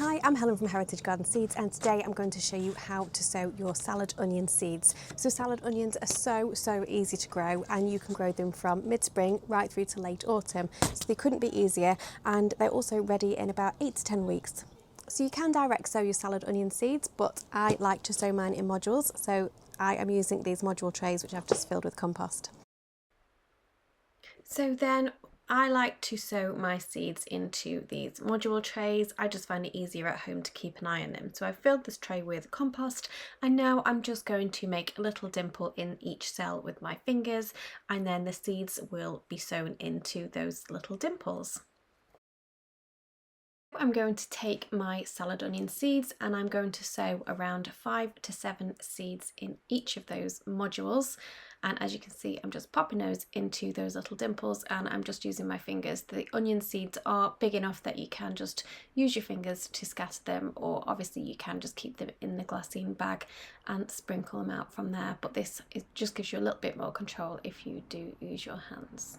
Hi, I'm Helen from Heritage Garden Seeds, and today I'm going to show you how to sow your salad onion seeds. So salad onions are so easy to grow, and you can grow them from mid-spring right through to late autumn. So they couldn't be easier, and they're also ready in about 8 to 10 weeks. So you can direct sow your salad onion seeds, but I like to sow mine in modules. So I am using these module trays, which I've just filled with compost. So then I like to sow my seeds into these module trays. I just find it easier at home to keep an eye on them. So I've filled this tray with compost, and now I'm just going to make a little dimple in each cell with my fingers, and then the seeds will be sown into those little dimples. I'm going to take my salad onion seeds and I'm going to sow around 5 to 7 seeds in each of those modules, and as you can see I'm just popping those into those little dimples, and I'm just using my fingers. The onion seeds are big enough that you can just use your fingers to scatter them, or obviously you can just keep them in the glassine bag and sprinkle them out from there, but this just gives you a little bit more control if you do use your hands.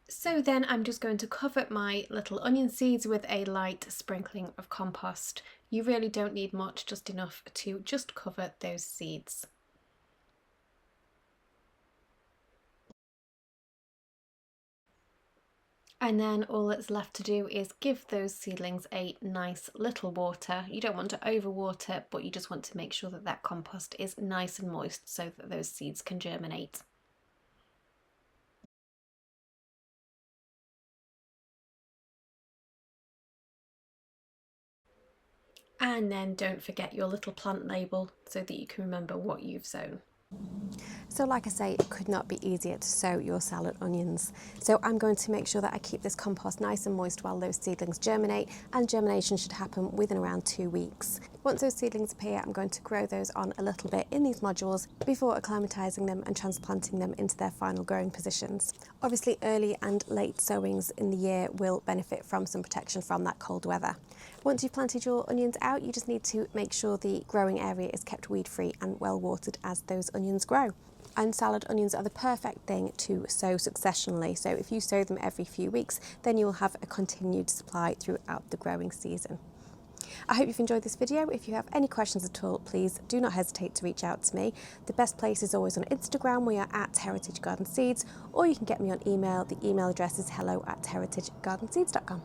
So then I'm just going to cover my little onion seeds with a light sprinkling of compost. You really don't need much, just enough to just cover those seeds. And then all that's left to do is give those seedlings a nice little water. You don't want to overwater, but you just want to make sure that that compost is nice and moist so that those seeds can germinate. And then don't forget your little plant label so that you can remember what you've sown. So like I say, it could not be easier to sow your salad onions. So I'm going to make sure that I keep this compost nice and moist while those seedlings germinate, and germination should happen within around 2 weeks. Once those seedlings appear, I'm going to grow those on a little bit in these modules before acclimatising them and transplanting them into their final growing positions. Obviously early and late sowings in the year will benefit from some protection from that cold weather. Once you've planted your onions out, you just need to make sure the growing area is kept weed free and well watered as those onions grow. And salad onions are the perfect thing to sow successionally, so if you sow them every few weeks, then you'll have a continued supply throughout the growing season. I hope you've enjoyed this video. If you have any questions at all, please do not hesitate to reach out to me. The best place is always on Instagram. We are at Heritage Garden Seeds, or you can get me on email. The email address is hello@heritagegardenseeds.com.